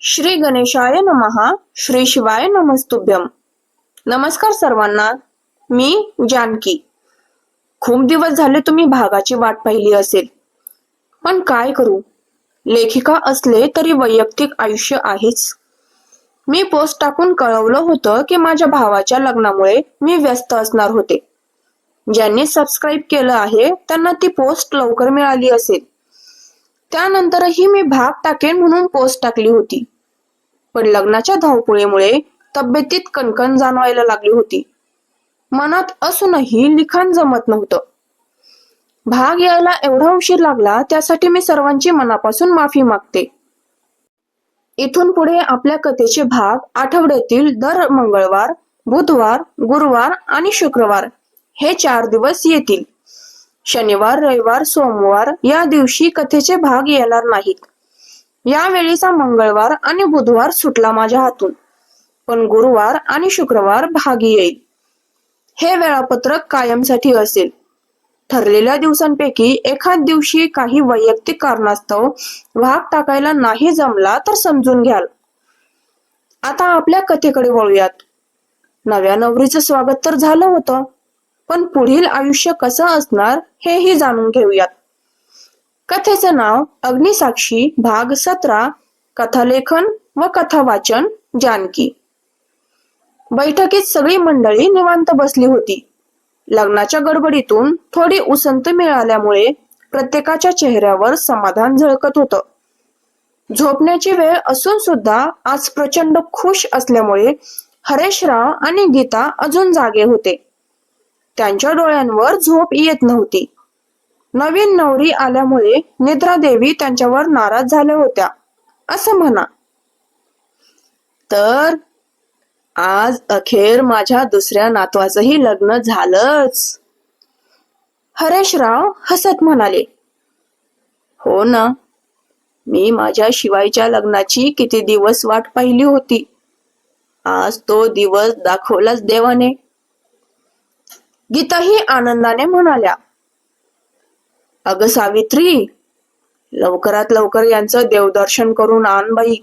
श्री गणेशाय नमः. श्री शिवाय नमस्तुभ्यम. नमस्कार सर्वांना. मी जानकी. खूप दिवस झाले तुम्ही भागाची वाट पाहिली असेल, पण काय करू, लेखिका असले तरी वैयक्तिक आयुष्य आहेच. मी पोस्ट टाकून कळवलं होतं की माझ्या भावाच्या लग्नामुळे मी व्यस्त असणार होते. ज्यांनी सबस्क्राईब केलं आहे त्यांना ती पोस्ट लवकर मिळाली असेल. त्यानंतरही मी भाग टाकेन म्हणून पोस्ट टाकली होती, पण लग्नाच्या धावपळीमुळे तब्येतीत कणकण जाणवायला लागली होती. मनात असूनही लिखाण जमत नव्हतं. भाग यायला एवढा उशीर लागला त्यासाठी मी सर्वांची मनापासून माफी मागते. इथून पुढे आपल्या कथेचे भाग आठवड्यातील दर मंगळवार, बुधवार, गुरुवार आणि शुक्रवार हे 4 दिवस येतील. शनिवार, रविवार, सोमवार या दिवशी कथेचे भाग येणार नाहीत. यावेळीचा मंगळवार आणि बुधवार सुटला माझ्या हातून, पण गुरुवार आणि शुक्रवार भाग येईल. हे वेळापत्रक कायमसाठी असेल. ठरलेल्या दिवसांपैकी एखाद दिवशी काही वैयक्तिक कारणास्तव भाग टाकायला नाही जमला तर समजून घ्याल. आता आपल्या कथेकडे वळूयात. नव्या नवरीचं स्वागत तर झालं होतं, पण पुढील आयुष्य कसं असणार हेही जाणून घेऊयात. कथेचं नाव अग्निसाक्षी, भाग 17. कथालेखन व कथा वाचन जानकी. बैठकीत सगळी मंडळी निवांत बसली होती. लग्नाच्या गडबडीतून थोडी उसंत मिळाल्यामुळे प्रत्येकाच्या चेहऱ्यावर समाधान झळकत होतं. झोपण्याची वेळ असून सुद्धा आज प्रचंड खुश असल्यामुळे हरेशराव आणि गीता अजून जागे होते. त्यांच्या डोळ्यांवर झोप येत नव्हती. नवीन नवरी आल्यामुळे निद्रादेवी त्यांच्यावर नाराज झाल्या होत्या असं म्हणा. तर आज अखेर माझ्या दुसऱ्या नातवाचंही लग्न झालंच, हरेशराव हसत म्हणाले. हो ना, मी माझ्या शिवायच्या लग्नाची किती दिवस वाट पाहिली होती. आज तो दिवस दाखवलाच देवाने. गीताही आनंदाने म्हणाल्या. अगं सावित्री, लवकरात लवकर यांचं देवदर्शन करून आण बाई.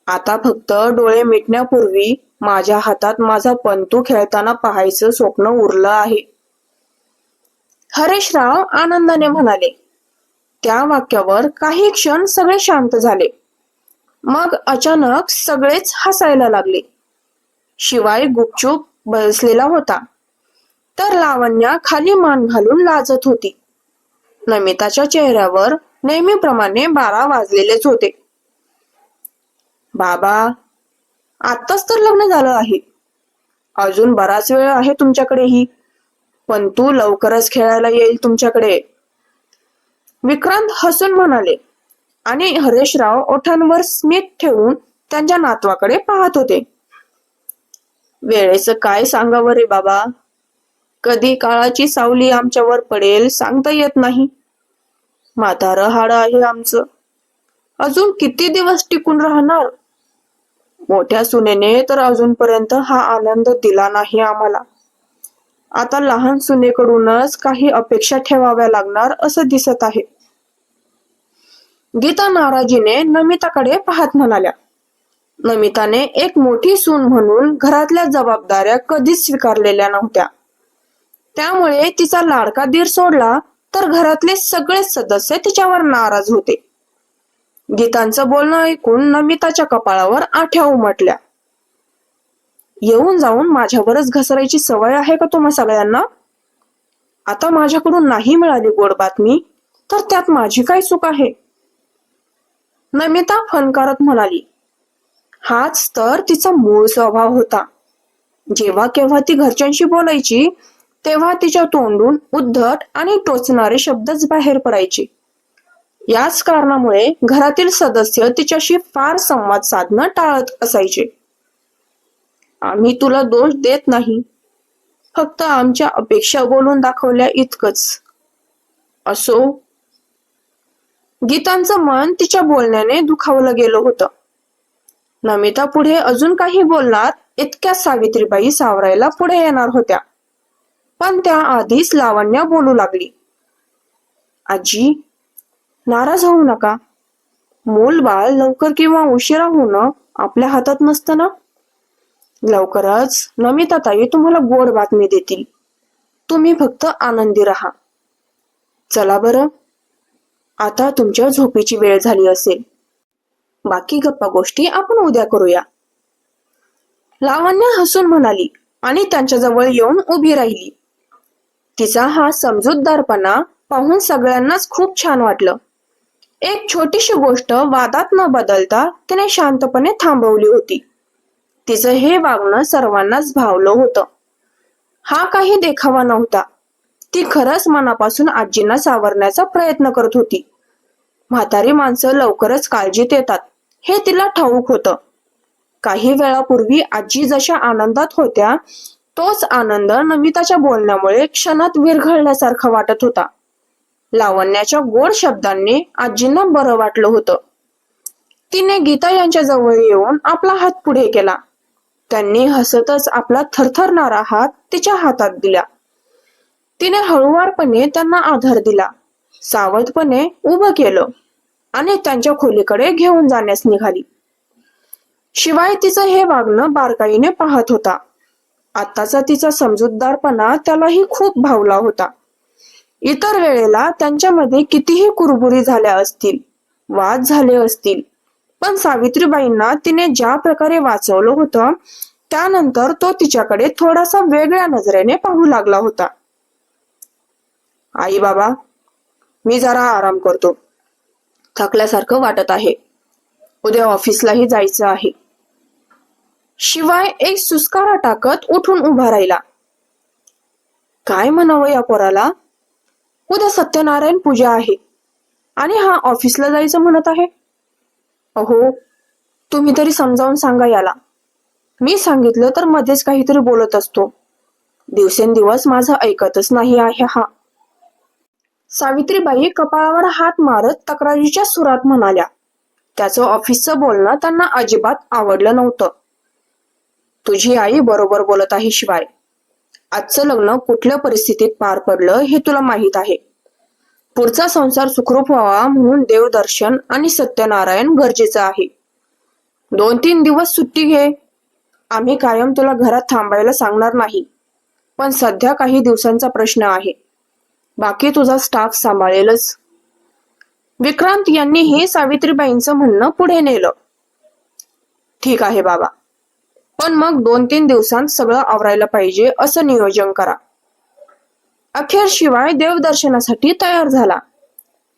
आता फक्त डोळे मिटण्यापूर्वी माझ्या हातात माझा पंतू खेळताना पाहायचं स्वप्न उरलं आहे, हरेशराव आनंदाने म्हणाले. त्या वाक्यावर काही क्षण सगळे शांत झाले. मग अचानक सगळेच हसायला लागले. शिवाय गुपचूप बसलेला होता, तर लावण्या खाली मान घालून लाजत होती. नमिताच्या चेहऱ्यावर नेहमीप्रमाणे 12 वाजलेलेच होते. बाबा, आत्ताच तर लग्न झालं आहे. अजून बराच वेळ आहे तुमच्याकडेही, पण तू लवकरच खेळायला येईल तुमच्याकडे, विक्रांत हसून म्हणाले. आणि हरेशराव ओठांवर स्मित ठेवून त्यांच्या नातवाकडे पाहत होते. वेळेचं काय सांगावं रे बाबा, कधी काळाची सावली आमच्यावर पडेल सांगता येत नाही. म्हातारं हाड आहे आमचं, अजून किती दिवस टिकून राहणार. मोठ्या सुनेने तर अजूनपर्यंत हा आनंद दिला नाही आम्हाला. आता लहान सुनेकडूनच काही अपेक्षा ठेवाव्या लागणार असं दिसत आहे. गीता नाराजीने नमिताकडे पाहत म्हणाल्या. नमिताने एक मोठी सून म्हणून घरातल्या जबाबदाऱ्या कधीच स्वीकारलेल्या नव्हत्या. त्यामुळे तिचा लाडका दीर सोडला तर घरातले सगळे सदस्य तिच्यावर नाराज होते. गीतांचं बोलणं ऐकून नमिताच्या कपाळावर आठ्या उमटल्या. येऊन जाऊन माझ्यावरच घसरायची सवय आहे का तुम्हा सगळ्यांना? आता माझ्याकडून नाही मिळाली गोड बातमी तर त्यात माझी काय चूक आहे, नमिता फणकारत म्हणाली. हाच तर तिचा मूळ स्वभाव होता. जेव्हा केव्हा ती घरच्यांशी बोलायची तेव्हा तिच्या तोंडून उद्धट आणि टोचणारे शब्दच बाहेर पडायचे. याच कारणामुळे घरातील सदस्य तिच्याशी फार संवाद साधणं टाळत असायचे. आम्ही तुला दोष देत नाही, फक्त आमच्या अपेक्षा बोलून दाखवल्या इतकंच. असो. गीतांचं मन तिच्या बोलण्याने दुखावलं गेलं होतं. नमिता पुढे अजून काही बोलणार इतक्या सावित्रीबाई सावरायला पुढे येणार होत्या, पण त्या आधीच लावण्या बोलू लागली. आजी, नाराज होऊ नका. मूल बाळ लवकर किंवा उशिरा होणं आपल्या हातात नसतं ना. लवकरच नमिता ताई तुम्हाला गोड बातमी देतील. तुम्ही फक्त आनंदी राहा. चला बरं, आता तुमच्या झोपेची वेळ झाली असेल. बाकी गप्पा गोष्टी आपण उद्या करूया. लावण्य हसून म्हणाली आणि त्यांच्या जवळ येऊन उभी राहिली. तिचा हा समजूतदारपणा पाहून सगळ्यांनाच खूप छान वाटलं. एक छोटीशी गोष्ट वादात न बदलता तिने शांतपणे थांबवली होती. तिचं हे वागणं सर्वांनाच भावलं होतं. हा काही देखावा नव्हता. ती खरंच मनापासून आजींना सावरण्याचा प्रयत्न करत होती. म्हातारी माणसं लवकरच काळजीत येतात हे तिला ठाऊक होतं. काही वेळापूर्वी आजी जशा आनंदात होत्या तोच आनंद नमिताच्या बोलण्यामुळे क्षणात विरघळल्यासारखा वाटत होता. लावण्याच्या गोड शब्दांनी आजींना बरं वाटलं होतं. तिने गीता यांच्या जवळ येऊन आपला हात पुढे केला. त्यांनी हसतच आपला थरथरणारा हात तिच्या हातात दिला. तिने हळुवारपणे त्यांना आधार दिला, सावधपणे उभं केलं आणि त्यांच्या खोलीकडे घेऊन जाण्यास निघाली. शिवाय तिचं हे वागणं बारकाईने पाहत होता. आत्ताचा तिचा समजूतदारपणा त्यालाही खूप भावला होता. इतर वेळेला त्यांच्यामध्ये कितीही कुरबुरी झाल्या असतील, वाद झाले असतील, पण सावित्रीबाईंना तिने ज्या प्रकारे वाचवलं होतं त्यानंतर तो तिच्याकडे थोडासा वेगळ्या नजरेने पाहू लागला होता. आई बाबा, मी जरा आराम करतो. थकल्यासारखं वाटत आहे. उद्या ऑफिसलाही जायचं आहे. शिवाय एक सुस्कारा टाकत उठून उभा राहिला. काय म्हणावं या पोराला? उद्या सत्यनारायण पूजा आहे आणि हा ऑफिसला जायचं म्हणत आहे. अहो, तुम्ही तरी समजावून सांगा याला. मी सांगितलं तर मध्येच काहीतरी बोलत असतो. दिवसेंदिवस माझं ऐकतच नाही आहे हा. सावित्रीबाई कपाळावर हात मारत तक्रारीच्या सुरात म्हणाल्या. त्याचं ऑफिसचं बोलणं त्यांना अजिबात आवडलं नव्हतं. तुझी आई बरोबर बोलत आहे शिवाय. आजचं लग्न कुठल्या परिस्थितीत पार पडलं हे तुला माहित आहे. पुढचा संसार सुखरूप व्हावा म्हणून देवदर्शन आणि सत्यनारायण गरजेचं आहे. 2-3 दिवस सुट्टी घे. आम्ही कायम तुला घरात थांबायला सांगणार नाही, पण सध्या काही दिवसांचा प्रश्न आहे. बाकी तुझा स्टाफ सांभाळेलच. विक्रांत यांनीही सावित्रीबाईंचं म्हणणं पुढे नेलं. ठीक आहे बाबा, पण मग 2-3 दिवसांत सगळं आवरायला पाहिजे असं नियोजन करा. अखेर शिवाय देवदर्शनासाठी तयार झाला.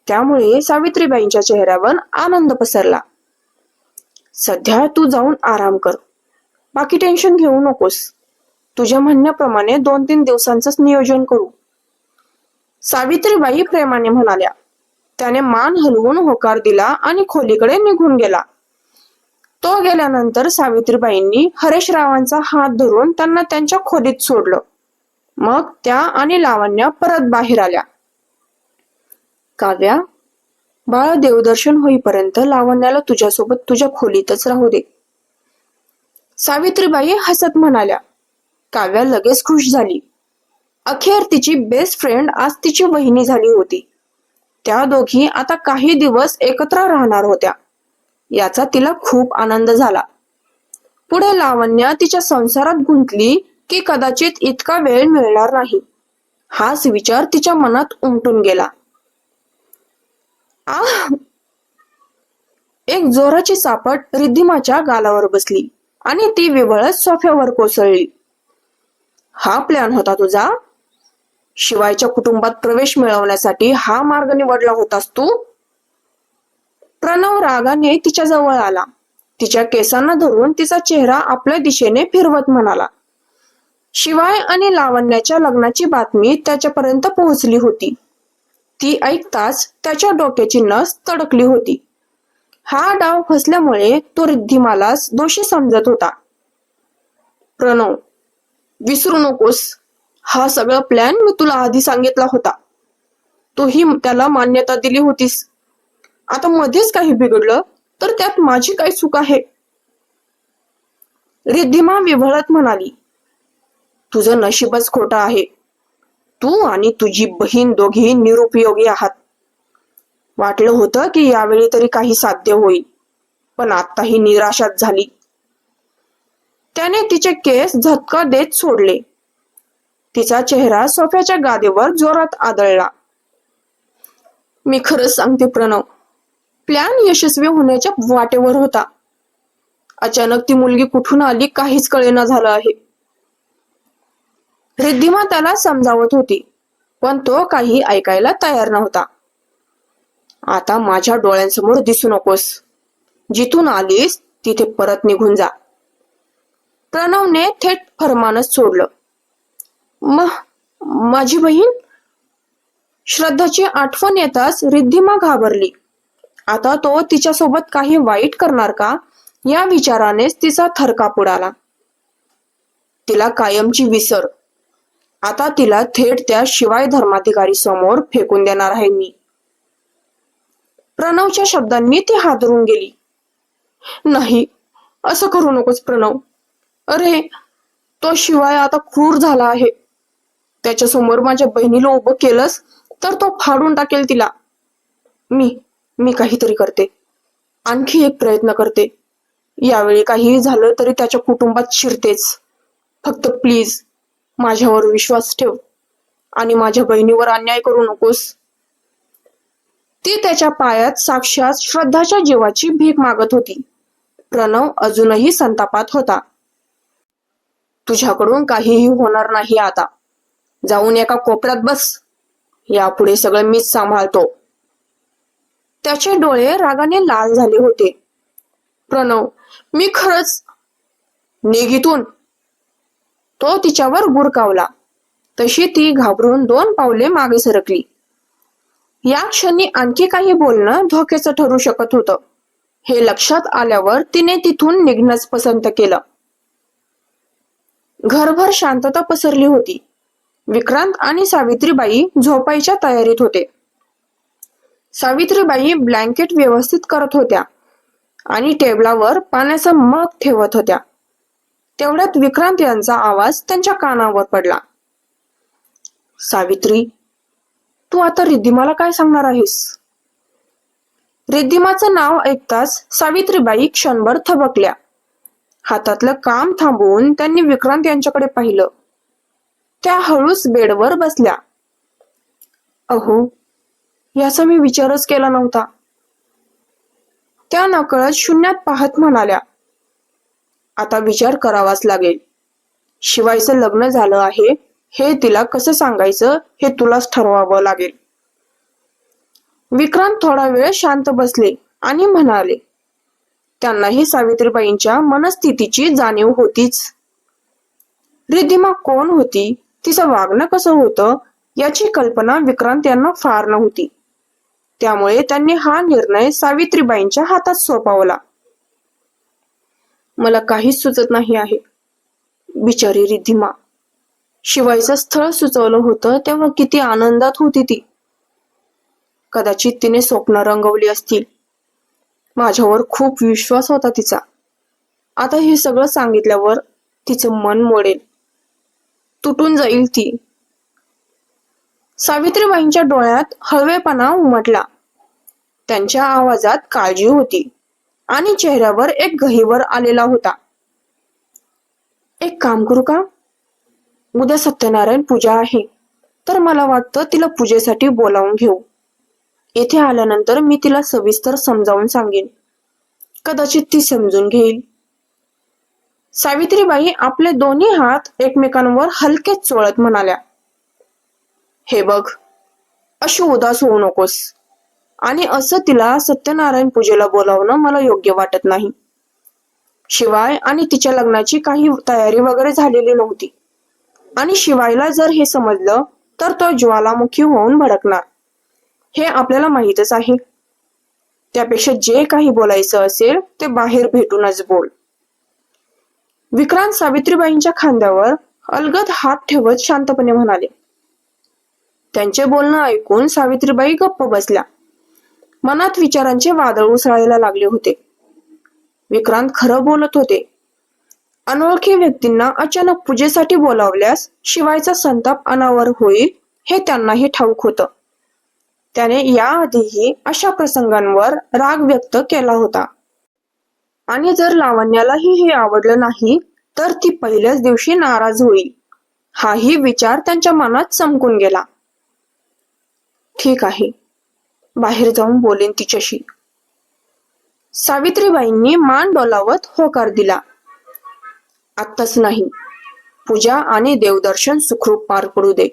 त्यामुळे सावित्रीबाईंच्या चेहऱ्यावर आनंद पसरला. सध्या तू जाऊन आराम कर. बाकी टेन्शन घेऊ नकोस. तुझ्या म्हणण्याप्रमाणे 2-3 दिवसांचंच नियोजन करू. सावित्रीबाई प्रेमाने म्हणाल्या. त्याने मान हलवून होकार दिला आणि खोलीकडे निघून गेला. तो गेल्यानंतर सावित्रीबाईंनी हरेशरावांचा हात धरून त्यांना त्यांच्या खोलीत सोडलं. मग त्या आणि लावण्या परत बाहेर आल्या. काव्या, बाळा, देवदर्शन होईपर्यंत लावण्याला तुझ्यासोबत तुझ्या खोलीतच राहू दे. सावित्रीबाई हसत म्हणाल्या. काव्या लगेच खुश झाली. अखेर तिची बेस्ट फ्रेंड आज तिची वहिनी झाली होती. त्या दोघी आता काही दिवस एकत्र राहणार होत्या. याचा तिला खूप आनंद झाला. पुढे लावण्या तिच्या संसारात गुंतली की कदाचित इतका वेळ मिळणार नाही, हाच विचार तिच्या मनात उमटून गेला. एक जोराची चापट रिद्धिमाच्या गालावर बसली आणि ती विवळत सोफ्यावर कोसळली. हा प्लॅन होता तुझा? शिवायच्या कुटुंबात प्रवेश मिळवण्यासाठी हा मार्ग निवडला होतास तू? प्रणव रागाने तिच्या जवळ आला. तिच्या केसांना धरून तिचा चेहरा आपल्या दिशेने फिरवत म्हणाला. शिवाय आणि लावण्याच्या लग्नाची बातमी त्याच्यापर्यंत पोहोचली होती. ती ऐकताच त्याच्या डोक्याची नस तडकली होती. हा डाव फसल्यामुळे तो रिद्धिमालाच दोषी समजत होता. प्रणव, विसरू नकोस, हा सगळा प्लॅन मी तुला आधी सांगितला होता. तूही त्याला मान्यता दिली होतीस. आता मध्येच काही बिघडलं तर त्यात माझी काय चूक आहे? रिद्धिमा विव्हळत म्हणाली. तुझं नशीबच खोटं आहे. तू आणि तुझी बहीण दोघी निरुपयोगी आहात. वाटलं होतं की यावेळी तरी काही साध्य होईल, पण आत्ताही निराशाच झाली. त्याने तिचे केस झटका देत सोडले. तिचा चेहरा सोफ्याच्या गादीवर जोरात आदळला. मी खरंच सांगते प्रणव, प्लॅन यशस्वी होण्याच्या वाटेवर होता. अचानक ती मुलगी कुठून आली काहीच कळेना झालं आहे. रिद्धिमा त्याला समजावत होती, पण तो काही ऐकायला तयार नव्हता. आता माझ्या डोळ्यांसमोर दिसू नकोस. जिथून आलीस तिथे परत निघून जा. प्रणवने थेट फरमानच सोडलं. माझी बहीण? श्रद्धाची आठवण येताच रिद्धिमा घाबरली. आता तो तिच्यासोबत काही वाईट करणार का, या विचारानेच तिचा थरकाप उडाला. तिला कायमची विसर. आता तिला थेट त्या शिवाय धर्माधिकारी समोर फेकून देणार आहे मी. प्रणवच्या शब्दांनी ती हादरून गेली. नाही, असं करू नकोस प्रणव. अरे, तो शिवाय आता क्रूर झाला आहे. त्याच्या समोर माझ्या बहिणीला उभं केलंस तर तो फाडून टाकेल तिला. मी काहीतरी करते. आणखी एक प्रयत्न करते. यावेळी काहीही झालं तरी त्याच्या कुटुंबात शिरतेच. फक्त प्लीज माझ्यावर विश्वास ठेव आणि माझ्या बहिणीवर अन्याय करू नकोस. ती त्याच्या पायात साक्षात श्रद्धाच्या जीवाची भीक मागत होती. प्रणव अजूनही संतापात होता. तुझ्याकडून काहीही होणार नाही आता. जाऊन एका कोपऱ्यात बस. यापुढे सगळं मीच सांभाळतो. त्याचे डोळे रागाने लाल झाले होते. प्रणव, मी खरंच. निघ. तो तिच्यावर बुरकावला. तशी ती घाबरून 2 पावले मागे सरकली. या क्षणी आणखी काही बोलणं धोक्याचं ठरू शकत होतं. हे लक्षात आल्यावर तिने तिथून निघणंच पसंत केलं. घरभर शांतता पसरली होती. विक्रांत आणि सावित्रीबाई झोपायच्या तयारीत होते. सावित्रीबाई ब्लँकेट व्यवस्थित करत होत्या आणि टेबलावर पाण्याचा मग ठेवत होत्या. तेवढ्यात विक्रांत यांचा आवाज त्यांच्या कानावर पडला. सावित्री, तू आता रिद्धिमाला काय सांगणार आहेस? रिद्धिमाचं नाव ऐकताच सावित्रीबाई क्षणभर थबकल्या. हातातलं काम थांबवून त्यांनी विक्रांत यांच्याकडे पाहिलं. त्या हळूच बेडवर बसल्या. अहो, याचा मी विचारच केला नव्हता. त्या नकळत शून्यात पाहत म्हणाल्या. आता विचार करावाच लागेल. शिवायचं लग्न झालं आहे हे तिला कसं सांगायचं हे तुलाच ठरवावं लागेल. विक्रांत थोडा वेळ शांत बसले आणि म्हणाले. त्यांनाही सावित्रीबाईंच्या मनस्थितीची जाणीव होतीच. रिद्धिमा कोण होती, तिचं वागणं कसं होतं याची कल्पना विक्रांत यांना फार नव्हती. त्यामुळे त्यांनी हा निर्णय सावित्रीबाईंच्या हातात सोपवला. मला काहीच सुचत नाही आहे. बिचारी रिद्धिमा. शिवायचं स्थळ सुचवलं होतं तेव्हा किती आनंदात होती ती. कदाचित तिने स्वप्न रंगवली असतील. माझ्यावर खूप विश्वास होता तिचा. आता हे सगळं सांगितल्यावर तिचं मन मोडेल, तुटून जाईल ती. सावित्रीबाईंच्या डोळ्यात हळवेपणा उमटला. त्यांच्या आवाजात काळजी होती आणि चेहऱ्यावर एक गहिवर आलेला होता. एक काम करू का? उद्या सत्यनारायण पूजा आहे, तर मला वाटतं तिला पूजेसाठी बोलावून घेऊ. येथे आल्यानंतर मी तिला सविस्तर समजावून सांगेन. कदाचित ती समजून घेईल. सावित्रीबाई आपले दोन्ही हात एकमेकांवर हलकेच चोळत म्हणाल्या. हे बघ, अशी उदास होऊ नकोस. आणि असं तिला सत्यनारायण पूजेला बोलावणं मला योग्य वाटत नाही. शिवाय आणि तिच्या लग्नाची काही तयारी वगैरे झालेली नव्हती. आणि शिवायला जर हे समजलं तर तो ज्वालामुखी होऊन भडकणार. हे आपल्याला माहीतच आहे. त्यापेक्षा जे काही बोलायचं असेल ते बाहेर भेटूनच बोल. विक्रांत सावित्रीबाईंच्या खांद्यावर अलगद हात ठेवत शांतपणे म्हणाले. त्यांचे बोलणं ऐकून सावित्रीबाई गप्प बसल्या. मनात विचारांचे वादळ उसळायला लागले होते. विक्रांत खरं बोलत होते. अनोळखी व्यक्तींना अचानक पूजेसाठी बोलावल्यास शिवायचा संताप अनावर होईल हे त्यांनाही ठाऊक होतं. त्याने याआधीही अशा प्रसंगांवर राग व्यक्त केला होता. आणि जर लावण्यालाही हे आवडलं नाही तर ती पहिल्याच दिवशी नाराज होईल, हाही विचार त्यांच्या मनात चमकून गेला. ठीक आहे, बाहेर जाऊन बोलेन तिच्याशी. सावित्रीबाईंनी मान डोलावत होकार दिला. आत्ताच नाही, पूजा आणि देवदर्शन सुखरूप पार पडू दे,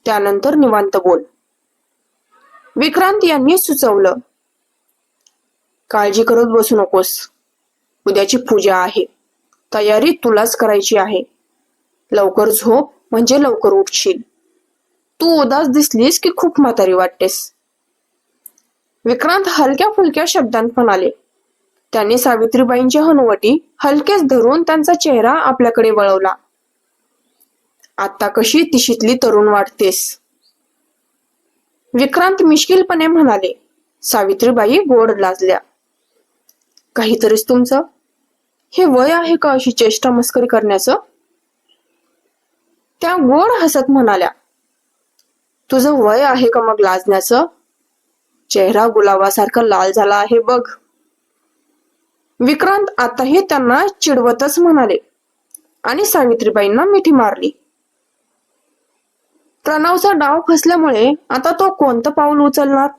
त्यानंतर निवांत बोल. विक्रांत यांनी सुचवलं. काळजी करत बसू नकोस, उद्याची पूजा आहे, तयारी तुलाच करायची आहे. लवकर झोप म्हणजे लवकर उठशील. तू उदास दिसलीस की खूप म्हातारी वाटतेस. विक्रांत हलक्या फुलक्या शब्दांत म्हणाले. त्यांनी सावित्रीबाईंची हनुवटी हलकेच धरून त्यांचा चेहरा आपल्याकडे वळवला. आता कशी तिशीतली तरुण वाटतेस. विक्रांत मिश्किलपणे म्हणाले. सावित्रीबाई गोड लाजल्या. काहीतरीच तुमचं. हे वय आहे का अशी चेष्टा मस्करी करण्याचं. त्या गोड हसत म्हणाल्या. तुझं वय आहे का मग लाजण्याचं. चेहरा गुलाबासारखा लाल झाला आहे बघ. विक्रांत आताही त्यांना चिडवतच म्हणाले आणि सावित्रीबाईंना मिठी मारली. प्रणवचा डाव फसल्यामुळे आता तो कोणतं पाऊल उचलणार.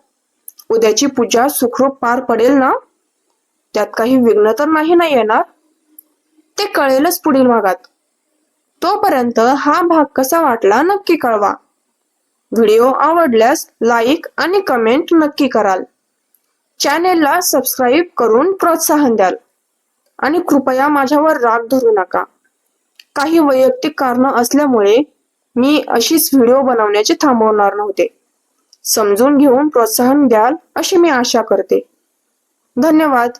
उद्याची पूजा सुखरूप पार पडेल ना. त्यात काही विघ्न तर नाही ना येणार. ते कळेलच पुढील भागात. तोपर्यंत हा भाग कसा वाटला नक्की कळवा. व्हिडिओ आवडल्यास लाईक आणि कमेंट नक्की कराल. चॅनेलला सबस्क्राईब करून प्रोत्साहन द्याल. आणि कृपया माझ्यावर राग धरू नका. काही वैयक्तिक कारण असल्यामुळे मी अशीच व्हिडिओ बनवण्याचे थांबवणार नव्हते. समजून घेऊन प्रोत्साहन द्याल अशी मी आशा करते. धन्यवाद.